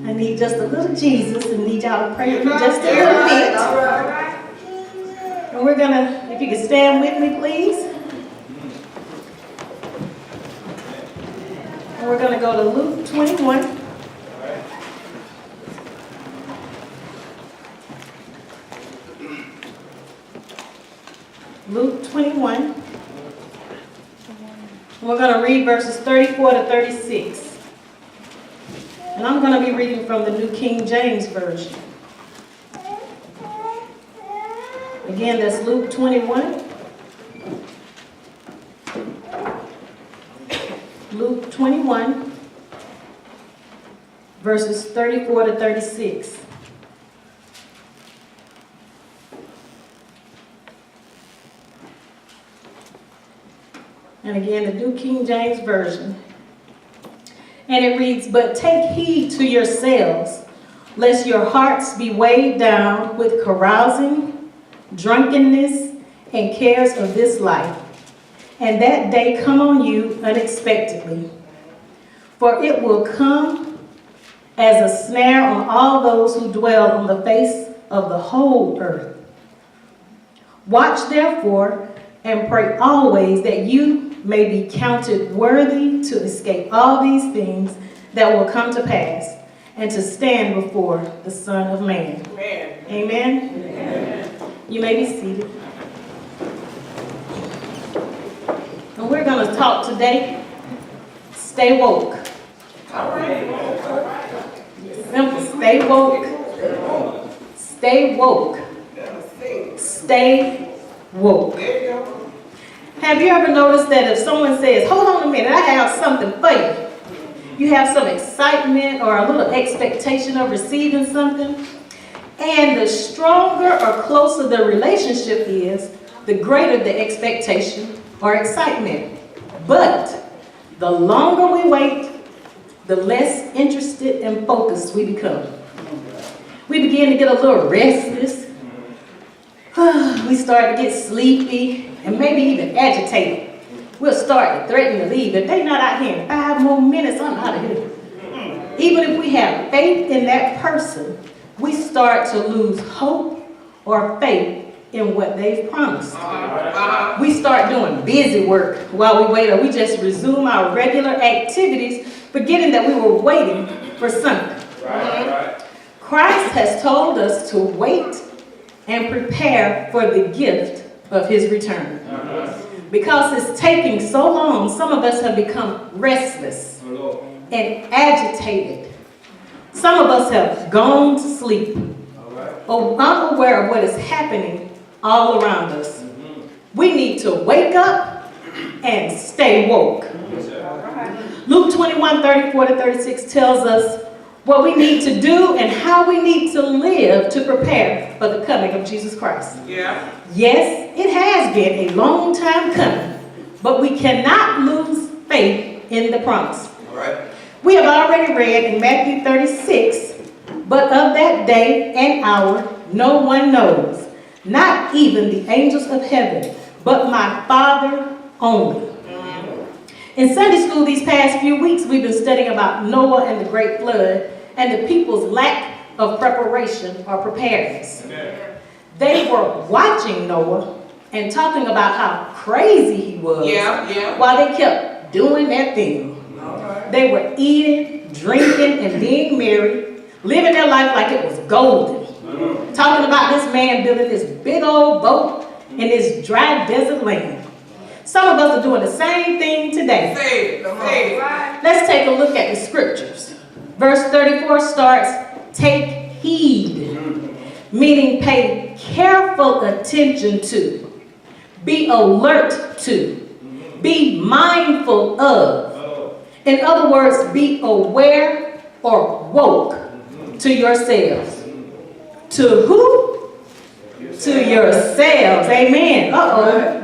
I need just a little Jesus and need y'all to pray for me just a little bit. And we're gonna, if you can stand with me, please. And we're gonna go to Luke 21. Luke 21. And we're going to read verses 34 to 36. And I'm going to be reading from the New King James Version. Again, that's Luke 21. Luke 21, verses 34 to 36. And again, the New King James Version. And it reads, "But take heed to yourselves, lest your hearts be weighed down with carousing, drunkenness, and cares of this life, and that day come on you unexpectedly. For it will come as a snare on all those who dwell on the face of the whole earth. Watch therefore, and pray always that you may be counted worthy to escape all these things that will come to pass, and to stand before the Son of Man." Amen. Amen. Amen. You may be seated. And we're going to talk today, stay woke. All right. Simple, stay woke. Stay woke. Stay woke. Have you ever noticed that if someone says, "Hold on a minute, I have something for you," you have some excitement or a little expectation of receiving something, and the stronger or closer the relationship is, the greater the expectation or excitement. But the longer we wait, the less interested and focused we become. We begin to get a little restless. We start to get sleepy and maybe even agitated. We'll start to threaten to leave. If they're not out here in 5 more minutes, I'm out of here. Even if we have faith in that person, we start to lose hope or faith in what they've promised. We start doing busy work while we wait, or we just resume our regular activities, forgetting that we were waiting for something. Christ has told us to wait and prepare for the gift of his return. Because it's taking so long, some of us have become restless and agitated. Some of us have gone to sleep, unaware of what is happening all around us. We need to wake up and stay woke. Luke 21, 34 to 36 tells us what we need to do and how we need to live to prepare for the coming of Jesus Christ. Yes, it has been a long time coming, but we cannot lose faith in the promise. We have already read in Matthew 36, "But of that day and hour no one knows, not even the angels of heaven, but my Father only." In Sunday school these past few weeks, we've been studying about Noah and the great flood and the people's lack of preparation or preparedness. They were watching Noah and talking about how crazy he was while they kept doing their thing. They were eating, drinking, and being merry, living their life like it was golden. Talking about this man building this big old boat in this dry desert land. Some of us are doing the same thing today. Let's take a look at the scriptures. Verse 34 starts, "Take heed," meaning pay careful attention to, be alert to, be mindful of. In other words, be aware or woke to yourselves. To who? To yourselves. Amen.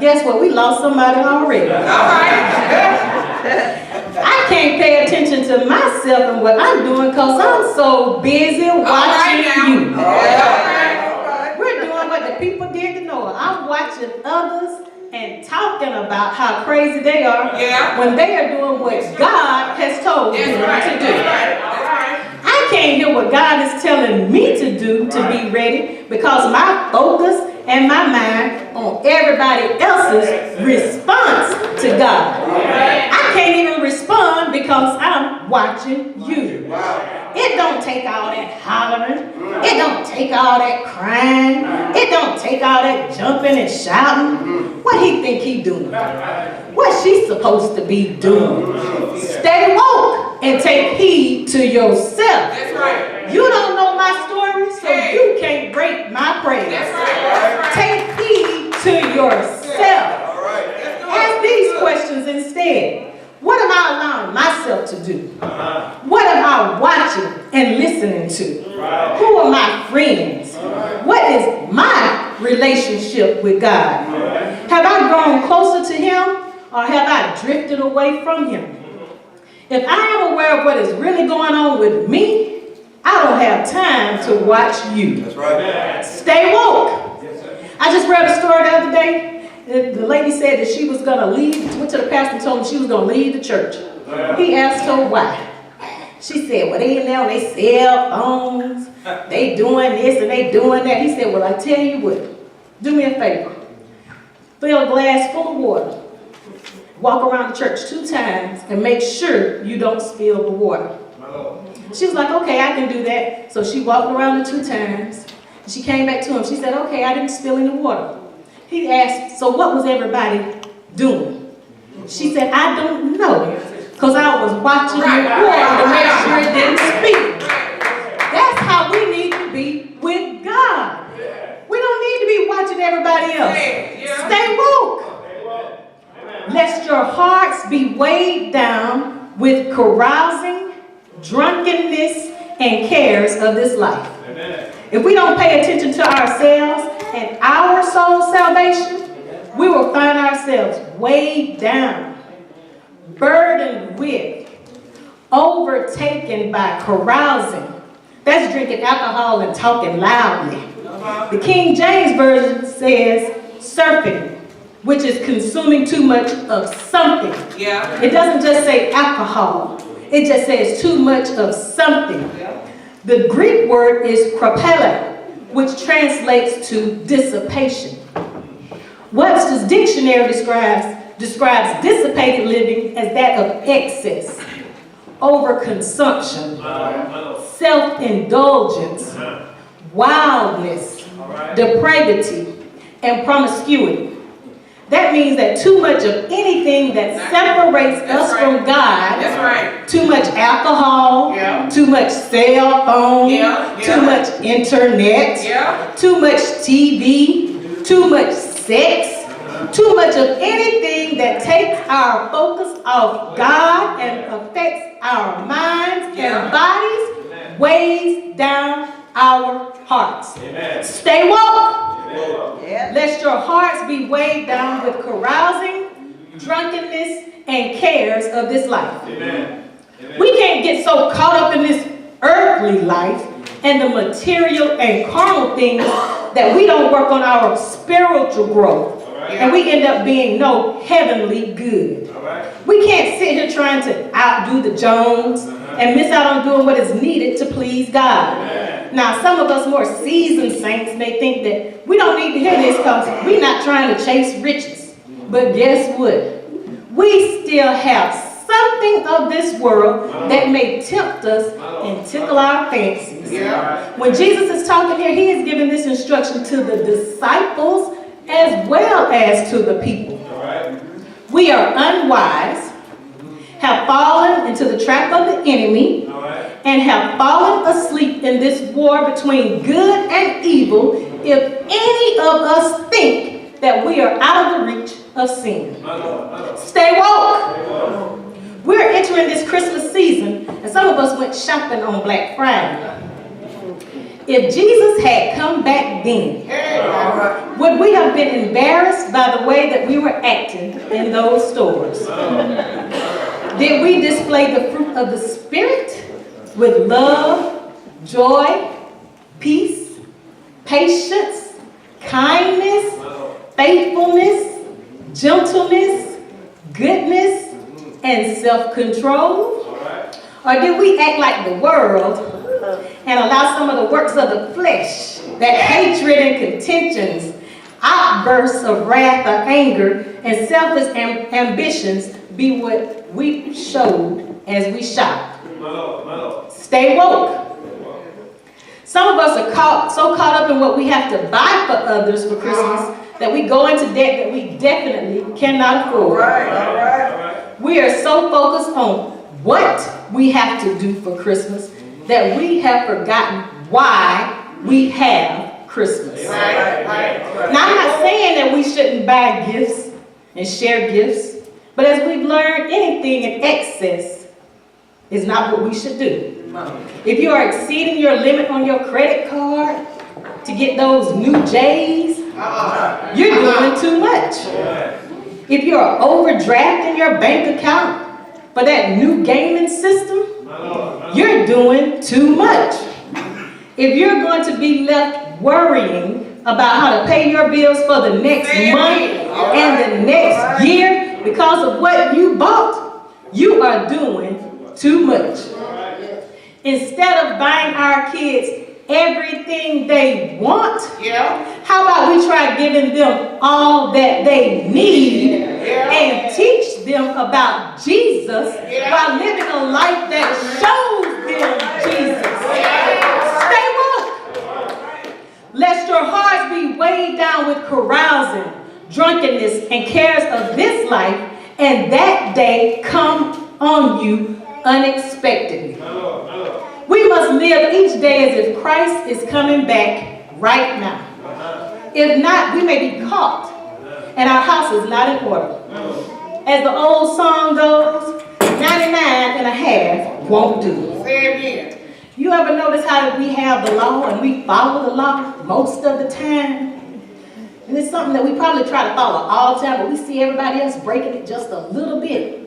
Guess what? We lost somebody already. I can't pay attention to myself and what I'm doing because I'm so busy watching you. We're doing what the people did to Noah. I'm watching others and talking about how crazy they are when they are doing what God has told them to do. I can't hear hear what God is telling me to do to be ready, because my focus and my mind on everybody else's response to God. I can't even respond because I'm watching you. It don't take all that hollering. It don't take all that crying. It don't take all that jumping and shouting. What he think he doing? What she supposed to be doing? Stay woke and take heed to yourself. That's right. You don't know my story, so you can't break my praise. That's right. Take heed to yourself. Ask these questions instead. What am I allowing myself to do? What am I watching and listening to? Who are my friends? What is my relationship with God? Have I grown closer to Him, or have I drifted away from Him? If I am aware of what is really going on with me, I don't have time to watch you. That's right. Stay woke. I just read a story the other day. The lady said that she was going to leave, went to the pastor and told him she was going to leave the church. He asked her why. She said, well, they in there on their cell phones. They doing this and they doing that. He said, well, I tell you what. Do me a favor. Fill a glass full of water. Walk around the church 2 times and make sure you don't spill the water. She was like, okay, I can do that. So she walked around the 2 times. She came back to him. She said, okay, I didn't spill any water. He asked, so what was everybody doing? She said, I don't know, because I was watching the water to make sure it didn't spill. That's how we need to be with God. We don't need to be watching everybody else. Stay woke. Lest your hearts be weighed down with carousing, drunkenness, and cares of this life. If we don't pay attention to ourselves and our soul salvation, we will find ourselves weighed down, burdened with, overtaken by carousing. That's drinking alcohol and talking loudly. The King James Version says surfing, which is consuming too much of something. It doesn't just say alcohol. It just says too much of something. The Greek word is krapela, which translates to dissipation. Webster's dictionary describes dissipated living as that of excess, overconsumption, self-indulgence, wildness, depravity, and promiscuity. That means that too much of anything that separates us from God, too much alcohol, too much cell phone, too much internet, too much TV, too much sex, too much of anything that takes our focus off God and affects our minds and bodies, weighs down our hearts. Stay woke. Lest your hearts be weighed down with carousing, drunkenness, and cares of this life. We can't get so caught up in this earthly life and the material and carnal things that we don't work on our spiritual growth. And we end up being no heavenly good. We can't sit here trying to outdo the Jones and miss out on doing what is needed to please God. Now, some of us more seasoned saints may think that we don't need to hear this because we're not trying to chase riches. But guess what? We still have something of this world that may tempt us and tickle our fancies. When Jesus is talking here, he is giving this instruction to the disciples as well as to the people. We are unwise, have fallen into the trap of the enemy, and have fallen asleep in this war between good and evil if any of us think that we are out of the reach of sin. Stay woke. We're entering this Christmas season, and some of us went shopping on Black Friday. If Jesus had come back then, would we have been embarrassed by the way that we were acting in those stores? Did we display the fruit of the Spirit with love, joy, peace, patience, kindness, faithfulness, gentleness, goodness, and self-control? Or did we act like the world and allow some of the works of the flesh, that hatred and contentions, outbursts of wrath or anger, and selfish ambitions be what we showed as we shopped? Stay woke. Some of us are so caught up in what we have to buy for others for Christmas that we go into debt that we definitely cannot afford. All right. We are so focused on what we have to do for Christmas that we have forgotten why we have Christmas. Right. Now, I'm not saying that we shouldn't buy gifts and share gifts, but as we've learned, anything in excess is not what we should do. If you are exceeding your limit on your credit card to get those new J's, you're doing too much. If you're overdrafting your bank account for that new gaming system, you're doing too much. If you're going to be left worrying about how to pay your bills for the next month and the next year because of what you bought, you are doing too much. Instead of buying our kids everything they want, how about we try giving them all that they need and teach them about Jesus while living a life that shows them Jesus? Stay woke. Lest your hearts be weighed down with carousing, drunkenness, and cares of this life, and that day come on you unexpectedly. We must live each day as if Christ is coming back right now. If not, we may be caught and our house is not in order. As the old song goes, 99 and a half won't do. You ever notice how we have the law and we follow the law most of the time? And it's something that we probably try to follow all the time, but we see everybody else breaking it just a little bit.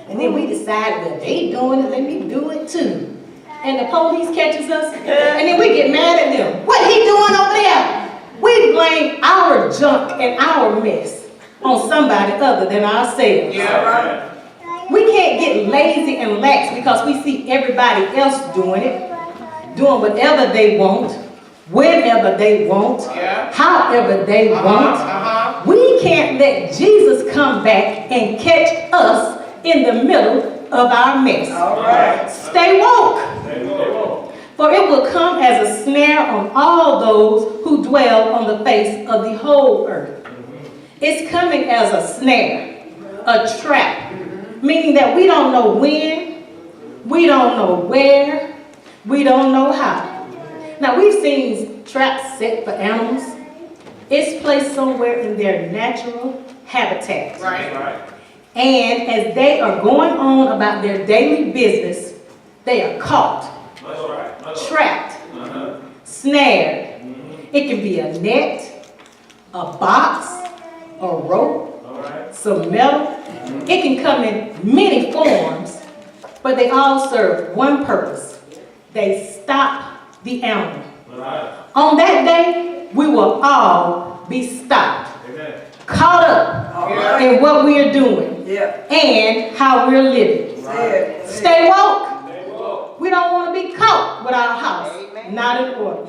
And then we decide, well, they doing it, let me do it too. And the police catches us, and then we get mad at them. What he doing over there? We blame our junk and our mess on somebody other than ourselves. We can't get lazy and lax because we see everybody else doing it, doing whatever they want, whenever they want, however they want. We can't let Jesus come back and catch us in the middle of our mess. Stay woke. For it will come as a snare on all those who dwell on the face of the whole earth. It's coming as a snare, a trap, meaning that we don't know when, we don't know where, we don't know how. Now, we've seen traps set for animals. It's placed somewhere in their natural habitat. And as they are going on about their daily business, they are caught, trapped, snared. It can be a net, a box, a rope, some metal. It can come in many forms, but they all serve one purpose. They stop the animal. On that day, we will all be stopped, caught up in what we are doing and how we're living. Stay woke. We don't want to be caught with our house not in order.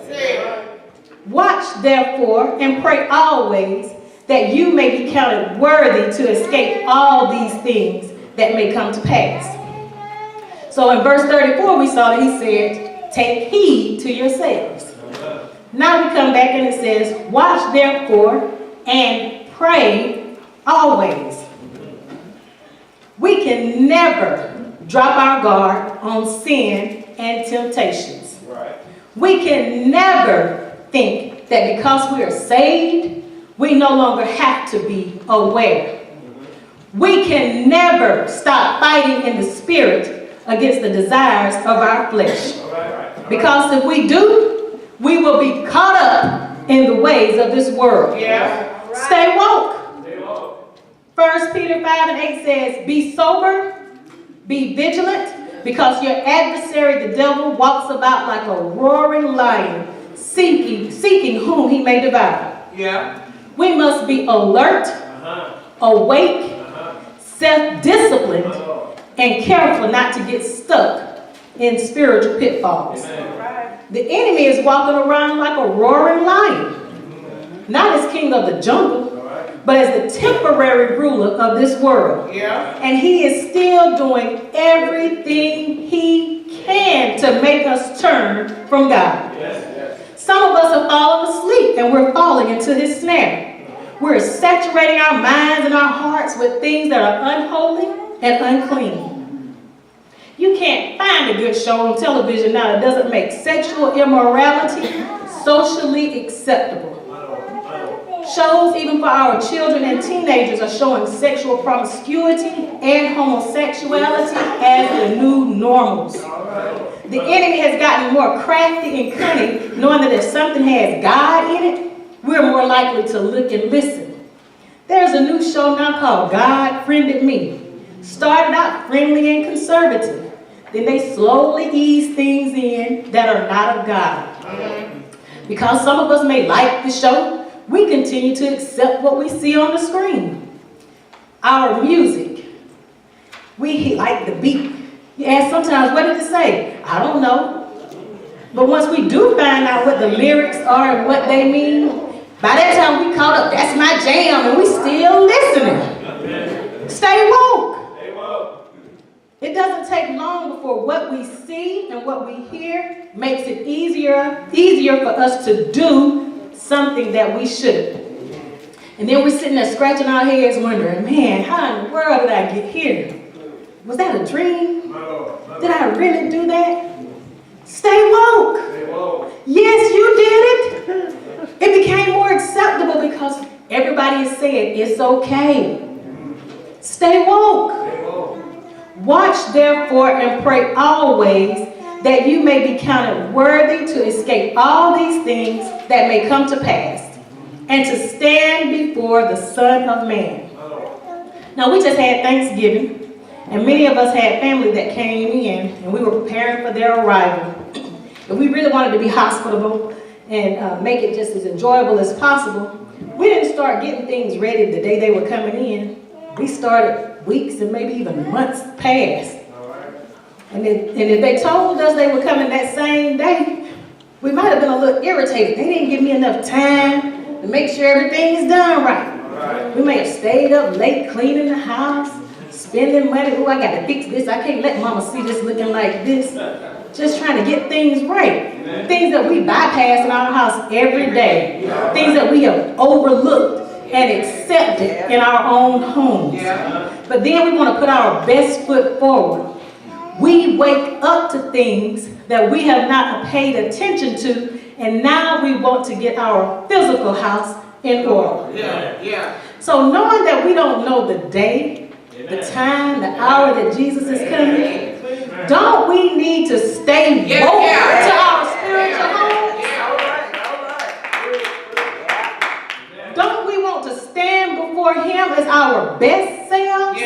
Watch, therefore, and pray always that you may be counted worthy to escape all these things that may come to pass. So in verse 34, we saw that he said, take heed to yourselves. Now we come back and it says, watch, therefore, and pray always. We can never drop our guard on sin and temptations. We can never think that because we are saved, we no longer have to be aware. We can never stop fighting in the spirit against the desires of our flesh. Because if we do, we will be caught up in the ways of this world. Stay woke. 1 Peter 5:8 says, be sober, be vigilant, because your adversary, the devil, walks about like a roaring lion, seeking whom he may devour. We must be alert, awake, self-disciplined, and careful not to get stuck in spiritual pitfalls. Amen. The enemy is walking around like a roaring lion, not as king of the jungle, but as the temporary ruler of this world. Yeah. And he is still doing everything he can to make us turn from God. Yes, yes. Some of us have fallen asleep and we're falling into his snare. We're saturating our minds and our hearts with things that are unholy and unclean. You can't find a good show on television now that doesn't make sexual immorality socially acceptable. Shows even for our children and teenagers are showing sexual promiscuity and homosexuality as the new normals. The enemy has gotten more crafty and cunning, knowing that if something has God in it, we're more likely to look and listen. There's a new show now called God Friended Me. Started out friendly and conservative. Then they slowly ease things in that are not of God. Because some of us may like the show, we continue to accept what we see on the screen. Our music, we like the beat. You ask sometimes, what did it say? I don't know. But once we do find out what the lyrics are and what they mean, by that time we caught up, that's my jam, and we still listening. Stay woke. It doesn't take long before what we see and what we hear makes it easier for us to do something that we shouldn't. And then we're sitting there scratching our heads wondering, man, how in the world did I get here? Was that a dream? Did I really do that? Stay woke. Yes, you did it. It became more acceptable because everybody is saying it's okay. Stay woke. Watch therefore and pray always that you may be counted worthy to escape all these things that may come to pass and to stand before the Son of Man. Now, we just had Thanksgiving, and many of us had family that came in, and we were preparing for their arrival. If we really wanted to be hospitable and make it just as enjoyable as possible, we didn't start getting things ready the day they were coming in. We started weeks and maybe even months past. And if they told us they were coming that same day, we might have been a little irritated. They didn't give me enough time to make sure everything is done right. We may have stayed up late cleaning the house, spending money. Oh, I got to fix this. I can't let mama see this looking like this. Just trying to get things right. Things that we bypass in our house every day. Things that we have overlooked and accepted in our own homes. But then we want to put our best foot forward. We wake up to things that we have not paid attention to, and now we want to get our physical house in order. So knowing that we don't know the day, the time, the hour that Jesus is coming, don't we need to stay woke to our spiritual homes? Don't we want to stand before him as our best selves?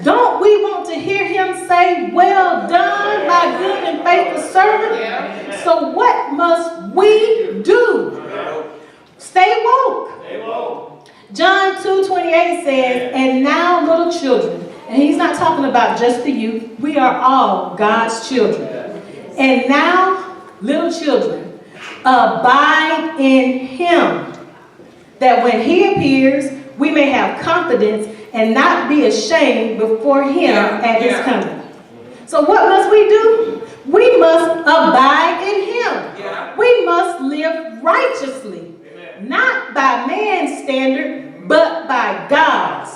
Don't we want to hear him say, well done, my good and faithful servant? So what must we do? Stay woke. John 2:28 says, and now little children, and he's not talking about just the youth, we are all God's children. And now, little children, abide in him, that when he appears, we may have confidence and not be ashamed before him at his coming. So what must we do? We must abide in him. We must live righteously, not by man's standard, but by God's.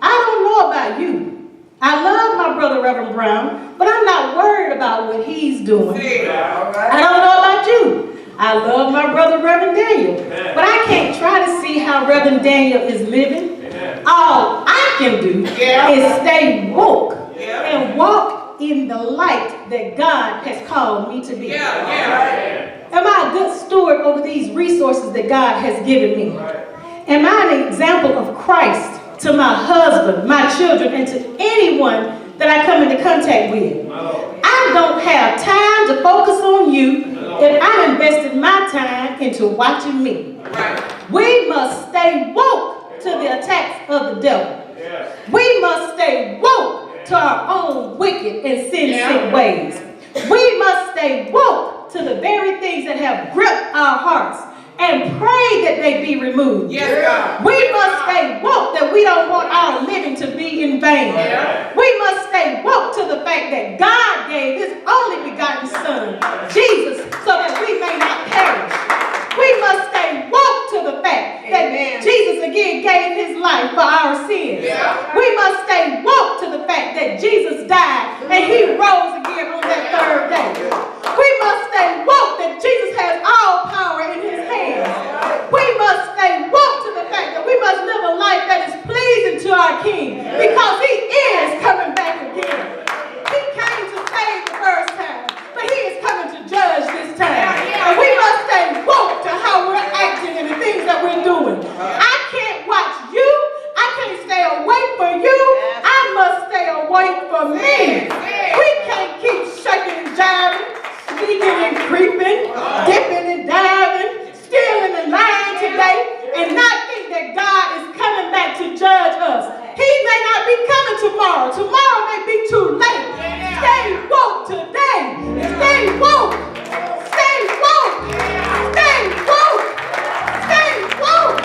I don't know about you. I love my brother Reverend Brown, but I'm not worried about what he's doing. I don't know about you. I love my brother Reverend Daniel, but I can't try to see how Reverend Daniel is living. All I can do is stay woke and walk in the light that God has called me to be. Am I a good steward over these resources that God has given me? Am I an example of Christ to my husband, my children, and to anyone that I come into contact with? I don't have time to focus on you if I invested my time into watching me. We must stay woke to the attacks of the devil. We must stay woke to our own wicked and sin-sick ways. We must stay woke to the very things that have gripped our hearts and pray that they be removed. Yes, God. We must stay woke that we don't want our living to be in vain. Yeah. We must stay woke to the fact that God gave his only begotten Son, Jesus, so that we may not perish. We must stay woke to the fact that Amen. Jesus again gave his life for our sins. Yeah. We must stay woke to the fact that Jesus died and he rose again on that third day. We must stay woke that Jesus has all power in his hands. We must stay woke to the fact that we must live a life that is pleasing to our King because he is coming back again. He came to save the first time, but he is coming to judge this time. And we must stay woke to how we're acting and the things that we're doing. I can't watch you. I can't stay awake for you. I must stay awake for me. We can't keep shaking and jiving, sneaking and creeping, dipping and diving, stealing and lying today, and not think that God is coming back to judge us. He may not be coming tomorrow. Tomorrow may be too late. Stay woke today. Stay woke. Stay woke. Stay woke. Stay woke.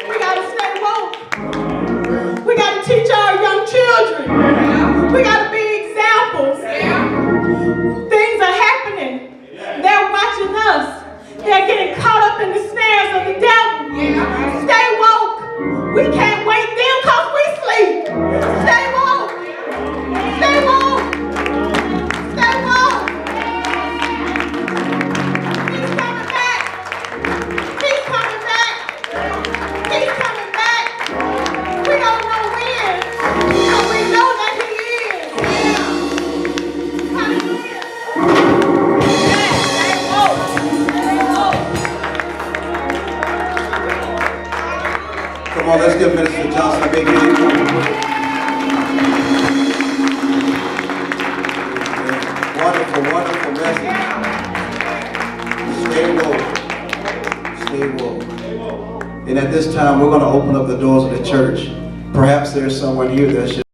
We gotta stay woke. We gotta teach our young children. We gotta be examples. Things are happening. They're watching us. They're getting caught up in the snares of the devil. Stay woke. We can't wait them because we sleep. Stay woke. Stay woke. Stay woke. He's coming back. He's coming back. He's coming back. We don't know when, but we know that he is. Hallelujah. Stay woke. Stay woke. Come on, let's give Minister Johnson a big hand. Wonderful, wonderful message. Stay woke. Stay woke. And at this time, we're going to open up the doors of the church. Perhaps there's someone here that should